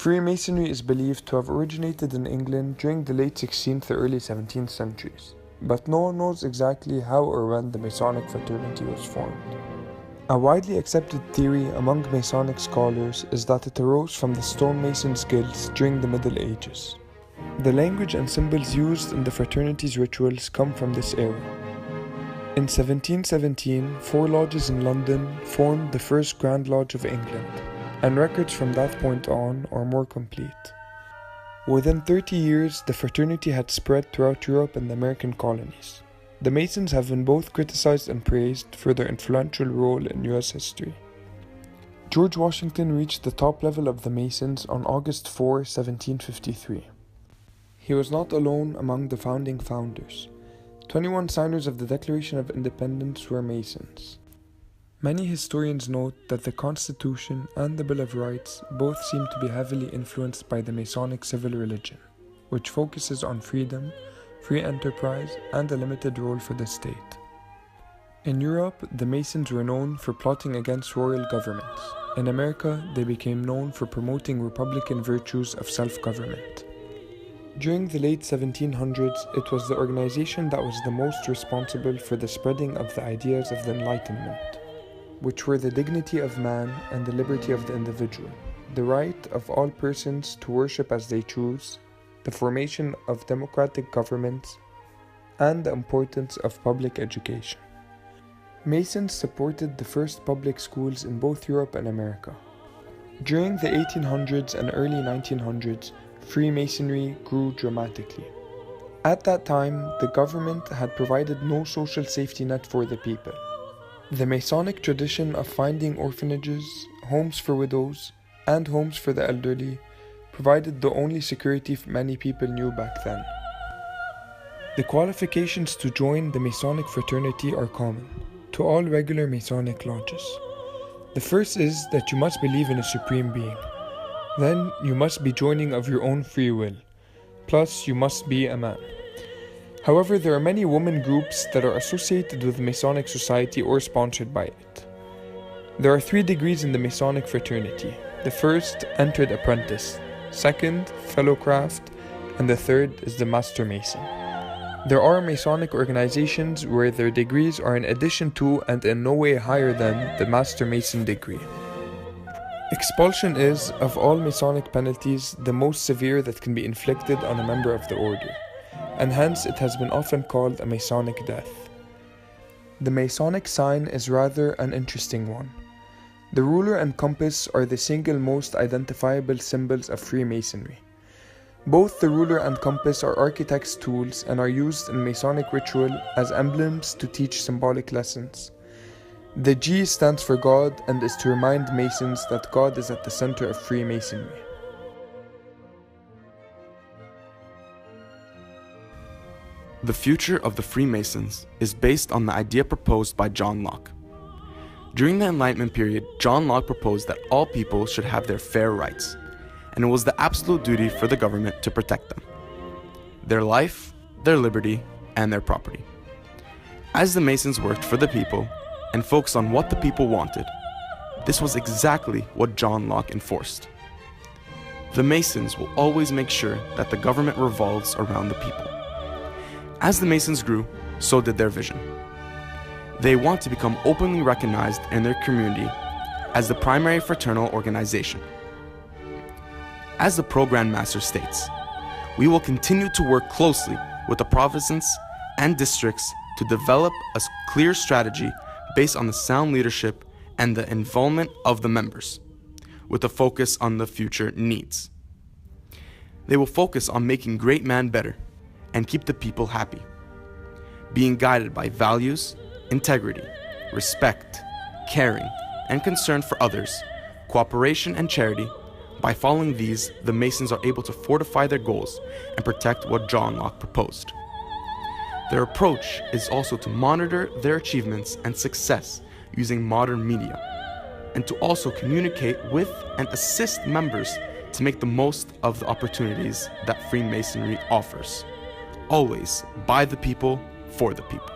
Freemasonry is believed to have originated in England during the late 16th or early 17th centuries, but no one knows exactly how or when the Masonic fraternity was formed. A widely accepted theory among Masonic scholars is that it arose from the stonemasons' guilds during the Middle Ages. The language and symbols used in the fraternity's rituals come from this era. In 1717, 4 lodges in London formed the first Grand Lodge of England, and records from that point on are more complete. Within 30 years, the fraternity had spread throughout Europe and the American colonies. The Masons have been both criticized and praised for their influential role in US history. George Washington reached the top level of the Masons on August 4, 1753. He was not alone among the founding founders. 21 signers of the Declaration of Independence were Masons. Many historians note that the Constitution and the Bill of Rights both seem to be heavily influenced by the Masonic civil religion, which focuses on freedom, free enterprise, and a limited role for the state. In Europe, the Masons were known for plotting against royal governments. In America, they became known for promoting republican virtues of self-government. During the late 1700s, it was the organization that was the most responsible for the spreading of the ideas of the Enlightenment, which were the dignity of man and the liberty of the individual, the right of all persons to worship as they choose, the formation of democratic governments, and the importance of public education. Masons supported the first public schools in both Europe and America. During the 1800s and early 1900s, Freemasonry grew dramatically. At that time, the government had provided no social safety net for the people. The Masonic tradition of finding orphanages, homes for widows, and homes for the elderly provided the only security many people knew back then. The qualifications to join the Masonic fraternity are common to all regular Masonic lodges. The first is that you must believe in a supreme being. Then you must be joining of your own free will. Plus, you must be a man. However, there are many women groups that are associated with the Masonic Society or sponsored by it. There are 3 degrees in the Masonic fraternity. The first, entered apprentice. Second, fellow craft. And the third is the Master Mason. There are Masonic organizations where their degrees are in addition to and in no way higher than the Master Mason degree. Expulsion is, of all Masonic penalties, the most severe that can be inflicted on a member of the order, and hence it has been often called a Masonic death. The Masonic sign is rather an interesting one. The ruler and compass are the single most identifiable symbols of Freemasonry. Both the ruler and compass are architects' tools and are used in Masonic ritual as emblems to teach symbolic lessons. The G stands for God and is to remind Masons that God is at the center of Freemasonry. The future of the Freemasons is based on the idea proposed by John Locke. During the Enlightenment period, John Locke proposed that all people should have their fair rights, and it was the absolute duty for the government to protect them, their life, their liberty, and their property. As the Masons worked for the people and focused on what the people wanted, this was exactly what John Locke enforced. The Masons will always make sure that the government revolves around the people. As the Masons grew, so did their vision. They want to become openly recognized in their community as the primary fraternal organization. As the Program Master states, we will continue to work closely with the provinces and districts to develop a clear strategy based on the sound leadership and the involvement of the members, with a focus on the future needs. They will focus on making great man better and keep the people happy, being guided by values, integrity, respect, caring, and concern for others, cooperation and charity. By following these, the Masons are able to fortify their goals and protect what John Locke proposed. Their approach is also to monitor their achievements and success using modern media, and to also communicate with and assist members to make the most of the opportunities that Freemasonry offers. Always by the people, for the people.